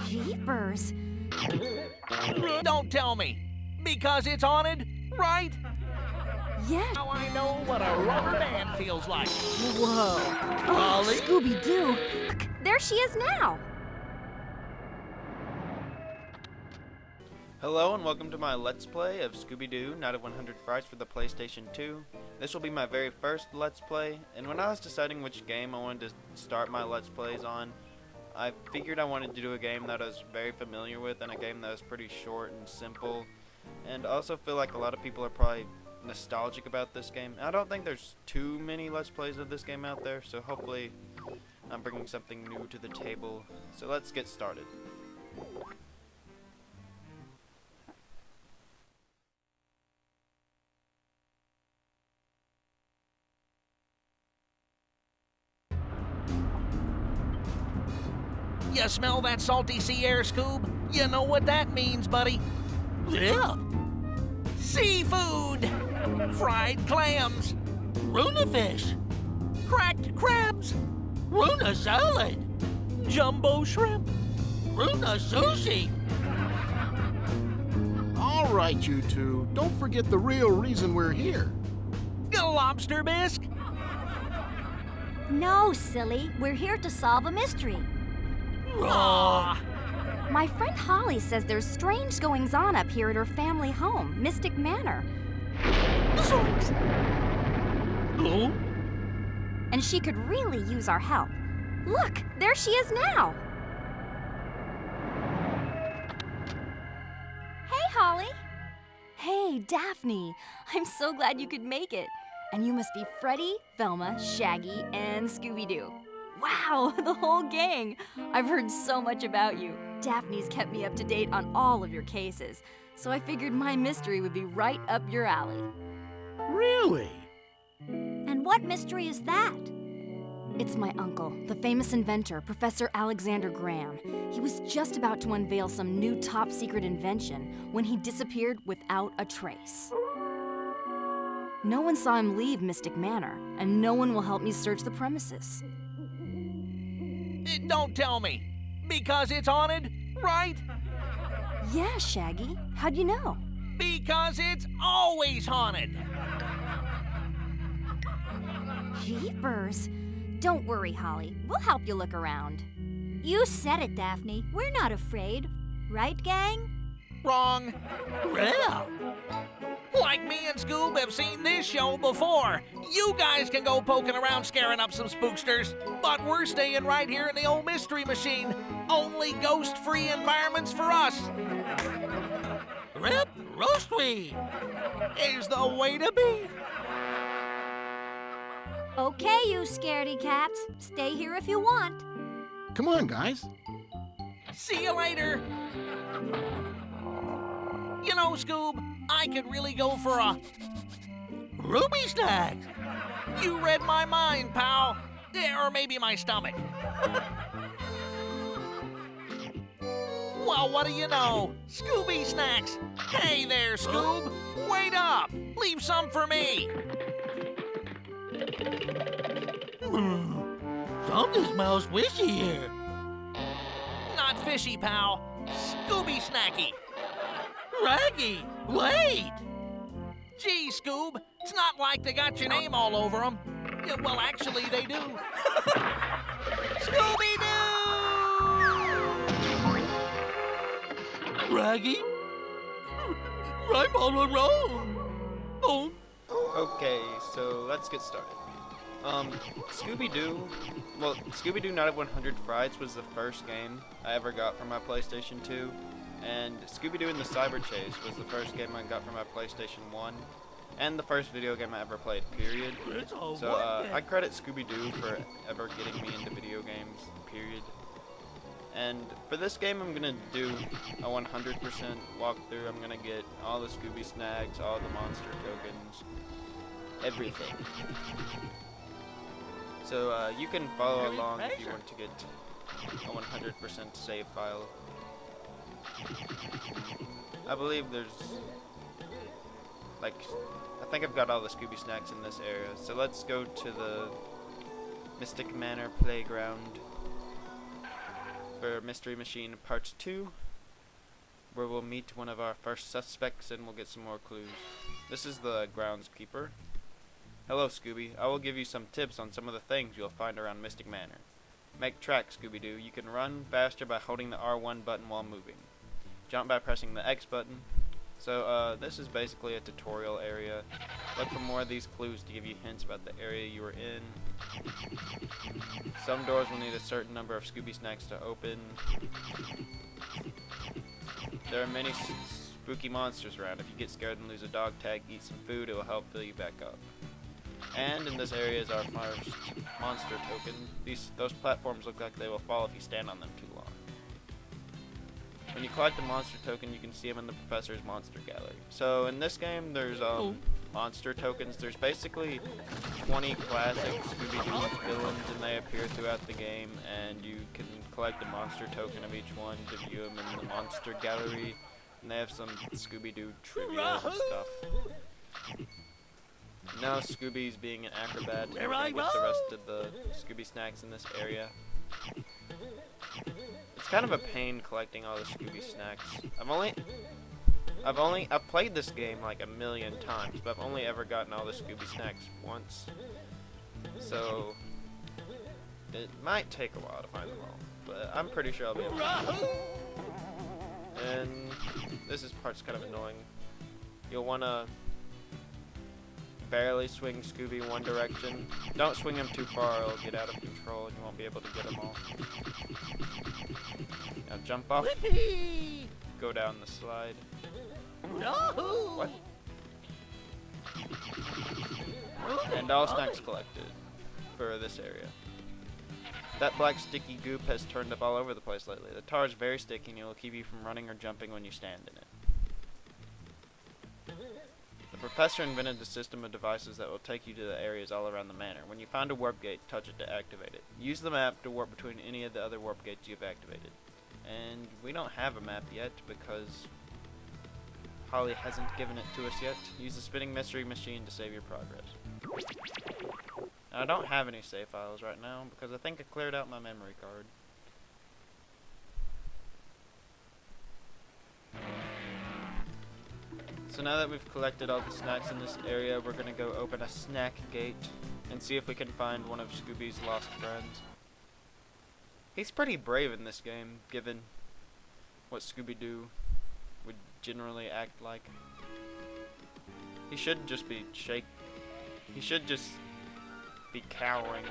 Jeepers. Don't tell me. Because it's haunted, right? Yeah. Now I know what a rubber band feels like. Whoa. Holly? Scooby Doo. Look, there she is now. Hello and welcome to my Let's Play of Scooby Doo Night of 100 Frights for the PlayStation 2. This will be my very first Let's Play, and when I was deciding which game I wanted to start my Let's Plays on, I figured I wanted to do a game that I was very familiar with and a game that was pretty short and simple, and I also feel like a lot of people are probably nostalgic about this game. I don't think there's too many Let's Plays of this game out there, so hopefully I'm bringing something new to the table. So let's get started. You smell that salty sea air, Scoob? You know what that means, buddy. Yeah. Seafood! Fried clams! Runa fish! Cracked crabs! Runa salad! Jumbo shrimp! Runa sushi! All right, you two. Don't forget the real reason we're here. Lobster bisque! No, silly. We're here to solve a mystery. Aw! My friend Holly says there's strange goings-on up here at her family home, Mystic Manor. Zoinks! Oh? And she could really use our help. Look, there she is now. Hey, Holly. Hey, Daphne. I'm so glad you could make it. And you must be Freddy, Velma, Shaggy, and Scooby-Doo. Wow, the whole gang. I've heard so much about you. Daphne's kept me up to date on all of your cases, so I figured my mystery would be right up your alley. Really? And what mystery is that? It's my uncle, the famous inventor, Professor Alexander Graham. He was just about to unveil some new top-secret invention when he disappeared without a trace. No one saw him leave Mystic Manor, and no one will help me search the premises. Don't tell me. Because it's haunted, right? Yeah, Shaggy. How'd you know? Because it's always haunted. Jeepers. Don't worry, Holly. We'll help you look around. You said it, Daphne. We're not afraid. Right, gang? Wrong. Yeah. Like me and Scoob have seen this show before. You guys can go poking around scaring up some spooksters, but we're staying right here in the old mystery machine. Only ghost-free environments for us. Rip roastweed is the way to be. Okay, you scaredy cats. Stay here if you want. Come on, guys. See you later. You know, Scoob, I could really go for a Ruby snack. You read my mind, pal. Or maybe my stomach. Well, what do you know? Scooby snacks. Hey there, Scoob. Wait up. Leave some for me. Something smells fishy here. Not fishy, pal. Scooby snacky. Raggy, wait! Gee, Scoob, it's not like they got your name all over them. Yeah, well, actually, they do. Scooby-Doo! Raggy? I'm all alone. Oh. Okay, so let's get started. Scooby Doo Night of 100 Frights was the first game I ever got for my PlayStation 2. And Scooby Doo and the Cyber Chase was the first game I got for my PlayStation 1, and the first video game I ever played, period. So I credit Scooby Doo for ever getting me into video games, period. And for this game I'm going to do a 100% walkthrough. I'm going to get all the Scooby snacks, all the monster tokens, everything. So you can follow along if you want to get a 100% save file. I believe there's, like, I think I've got all the Scooby snacks in this area. So let's go to the Mystic Manor playground. for Mystery Machine Part 2, where we'll meet one of our first suspects and we'll get some more clues. This is the groundskeeper. Hello, Scooby. I will give you some tips on some of the things you'll find around Mystic Manor. Make tracks, Scooby-Doo. You can run faster by holding the R1 button while moving. Jump by pressing the X button. So, this is basically a tutorial area. Look for more of these clues to give you hints about the area you are in. Some doors will need a certain number of Scooby snacks to open. There are many spooky monsters around. If you get scared and lose a dog tag, eat some food, it will help fill you back up. And in this area is our first monster token. Those platforms look like they will fall if you stand on them too long. When you collect a monster token, you can see them in the professor's monster gallery. So in this game, there's monster tokens. There's basically 20 classic Scooby-Doo villains, and they appear throughout the game. And you can collect a monster token of each one to view them in the monster gallery. And they have some Scooby-Doo trivia and stuff. Now Scooby's being an acrobat and with the rest of the Scooby snacks in this area. It's kind of a pain collecting all the Scooby snacks. I've played this game like a million times, but I've only ever gotten all the Scooby snacks once. So it might take a while to find them all, but I'm pretty sure I'll be able to. And this part's kind of annoying. You'll wanna barely swing Scooby in one direction. Don't swing him too far, it'll get out of control and you won't be able to get him all. Now jump off. Whippy! Go down the slide. No! What? And all snacks collected for this area. That black sticky goop has turned up all over the place lately. The tar is very sticky and it will keep you from running or jumping when you stand in it. The professor invented a system of devices that will take you to the areas all around the manor. When you find a warp gate, touch it to activate it. Use the map to warp between any of the other warp gates you've activated. And we don't have a map yet because Holly hasn't given it to us yet. Use the spinning mystery machine to save your progress. Now, I don't have any save files right now because I think I cleared out my memory card. So now that we've collected all the snacks in this area, we're going to go open a snack gate and see if we can find one of Scooby's lost friends. He's pretty brave in this game, given what Scooby-Doo would generally act like. He should just be He should just be cowering,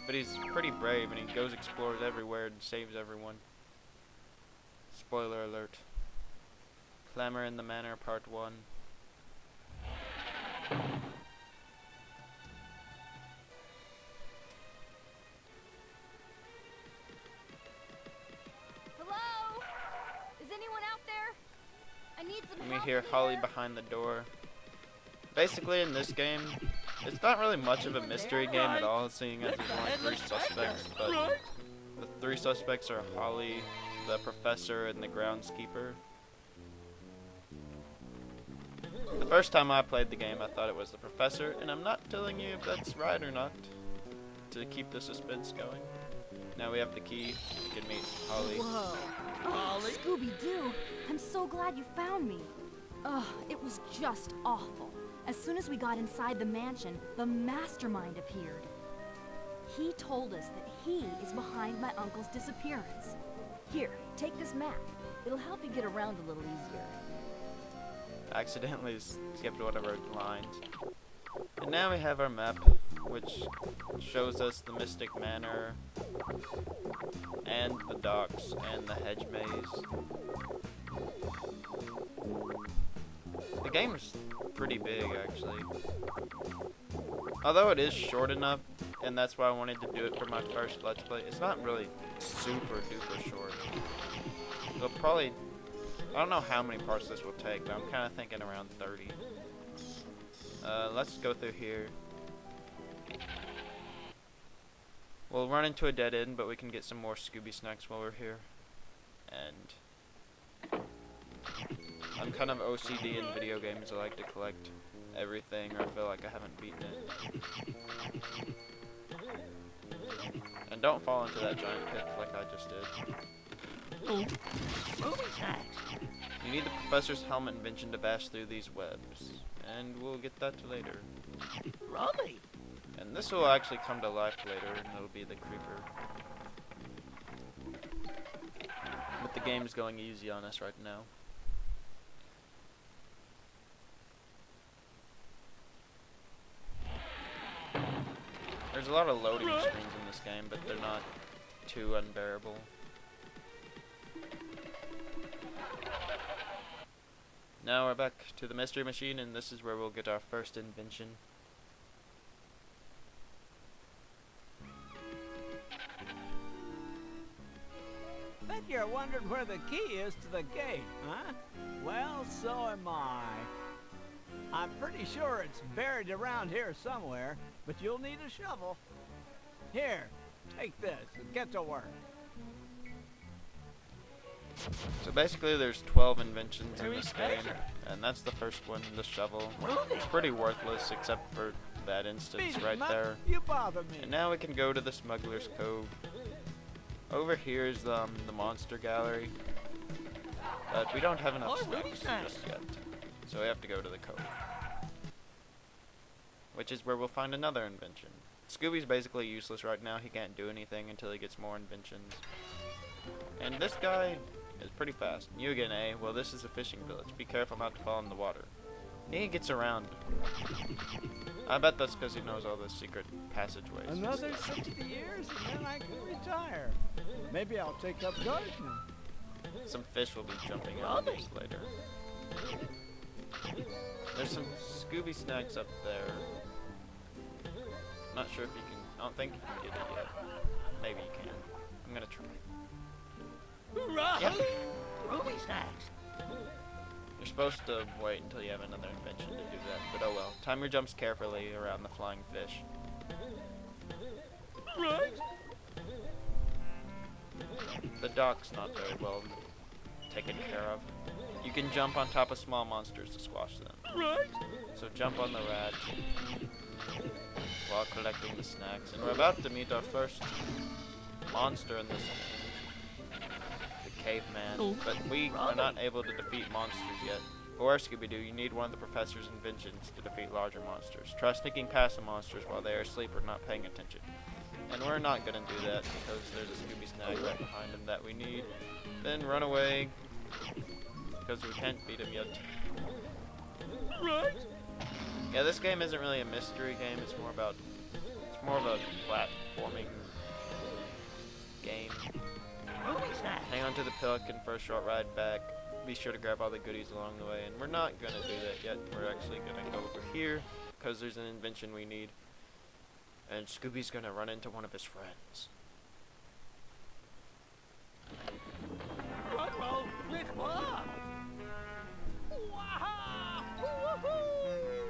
but he's pretty brave and he goes explores everywhere and saves everyone. Spoiler alert. Clamor in the Manor Part 1. Hello? Is anyone out there? I need some And we help hear here. Holly behind the door. Basically in this game, it's not really much of a mystery game at all, seeing as there's only 3 suspects, but the 3 suspects are Holly, the professor, and the groundskeeper. The first time I played the game, I thought it was the professor, and I'm not telling you if that's right or not, to keep the suspense going. Now we have the key, we can meet Holly. Whoa. Holly? Scooby-Doo, I'm so glad you found me. Ugh, it was just awful. As soon as we got inside the mansion, the mastermind appeared. He told us that he is behind my uncle's disappearance. Here, take this map. It'll help you get around a little easier. Accidentally skipped one of our lines. And now we have our map, which shows us the Mystic Manor, and the docks, and the hedge maze. The game is pretty big, actually. Although it is short enough, and that's why I wanted to do it for my first Let's Play, it's not really super duper short. It'll probably, I don't know how many parts this will take, but I'm kind of thinking around 30. Let's go through here. We'll run into a dead end, but we can get some more Scooby snacks while we're here. And I'm kind of OCD in video games. I like to collect everything, or I feel like I haven't beaten it. And don't fall into that giant pit like I just did. Movie snacks. You need the professor's helmet invention to bash through these webs. And we'll get that later. Rummy. And this will actually come to life later, and it'll be the creeper. But the game's going easy on us right now. There's a lot of loading screens in this game, but they're not too unbearable. Now we're back to the mystery machine, and this is where we'll get our first invention. Bet you're wondering where the key is to the gate, huh? Well, so am I. I'm pretty sure it's buried around here somewhere, but you'll need a shovel. Here, take this and get to work. So basically there's 12 inventions in this game, and that's the first one, the shovel. It's pretty worthless except for that instance Beat it, right Mutt. there. You bother me. And now we can go to the Smuggler's Cove. Over here is the Monster Gallery, but we don't have enough snacks just yet, so we have to go to the cove, which is where we'll find another invention. Scooby's basically useless right now. He can't do anything until he gets more inventions. And this guy is pretty fast. You get an A. Well, this is a fishing village. Be careful not to fall in the water. He gets around. I bet that's because he knows all the secret passageways. and Another stuff. 60 years and then I can retire. Maybe I'll take up gardening. Some fish will be jumping out of this later. There's some Scooby snacks up there. Not sure if you can. I don't think you can get it yet. Maybe you can. I'm gonna try. Yep. Movie snacks. You're supposed to wait until you have another invention to do that, but oh well. Time your jumps carefully around the flying fish. Right. The dock's not very well taken care of. You can jump on top of small monsters to squash them. Right. So jump on the rat while collecting the snacks. And we're about to meet our first monster in this, the caveman. But we are not able to defeat monsters yet. For Scooby Doo, you need one of the professor's inventions to defeat larger monsters. Try sneaking past the monsters while they are asleep or not paying attention. And we're not gonna do that because there's a Scooby snack right behind him that we need. Then run away because we can't beat him yet. Right. Yeah, this game isn't really a mystery game. It's more of a platforming game. Movie snacks. Hang on to the pelican for a short ride back. Be sure to grab all the goodies along the way. And we're not gonna do that yet. We're actually gonna go over here because there's an invention we need. And Scooby's gonna run into one of his friends. Ruh-roh, lift up. Waha! Woohoo!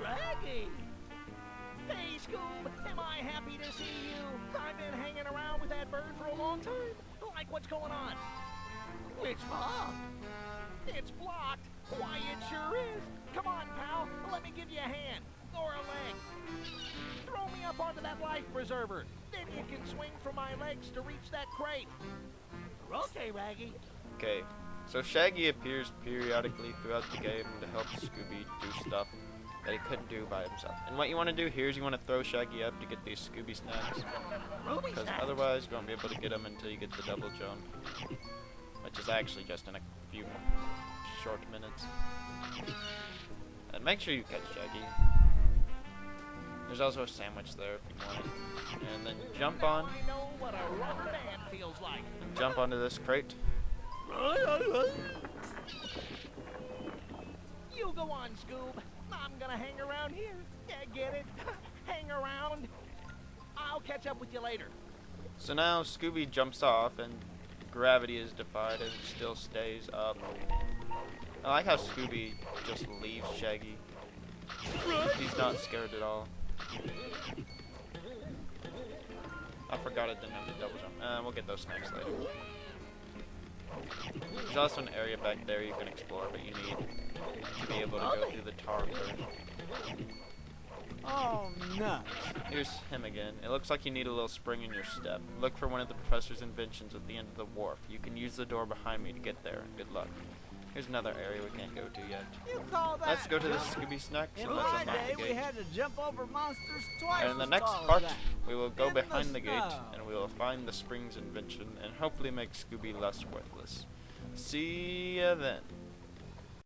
Raggy! Hey, Scoob, am I happy to see you? I've been hanging around with that bird for a long time. Like, what's going on? Which fob? It's blocked. Why, it sure is. Come on, pal. Let me give you a hand. Or a leg. Throw me up onto that life preserver. Then you can swing from my legs to reach that crate. Okay, Raggy. Okay, so Shaggy appears periodically throughout the game to help Scooby do stuff that he couldn't do by himself. And what you want to do here is you want to throw Shaggy up to get these Scooby snacks. Ruby Because snacks. otherwise you won't be able to get them until you get the double jump. Which is actually just in a few short minutes. And make sure you catch Shaggy. There's also a sandwich there if you want it. And then jump on, I know what a rubber band feels like. and jump onto this crate. You go on, Scoob. I'm gonna hang around here. Yeah, get it? Hang around. I'll catch up with you later. So now Scooby jumps off and gravity is defied and still stays up. I like how Scooby just leaves Shaggy. He's not scared at all. I forgot it didn't have the double jump. We'll get those snacks later. There's also an area back there you can explore, but you need to be able to go through the tar first. Oh, nuts. Here's him again. It looks like you need a little spring in your step. Look for one of the professor's inventions at the end of the wharf. You can use the door behind me to get there. Good luck. Here's another area we can't go to yet. You call that Let's go to the good? Scooby snack, In so let's my unlock day, the we gate. had to jump over monsters twice And in the as next tall as part, that. we will go In the behind the gate, snow. and we will find the spring's invention, and hopefully make Scooby less worthless. See ya then.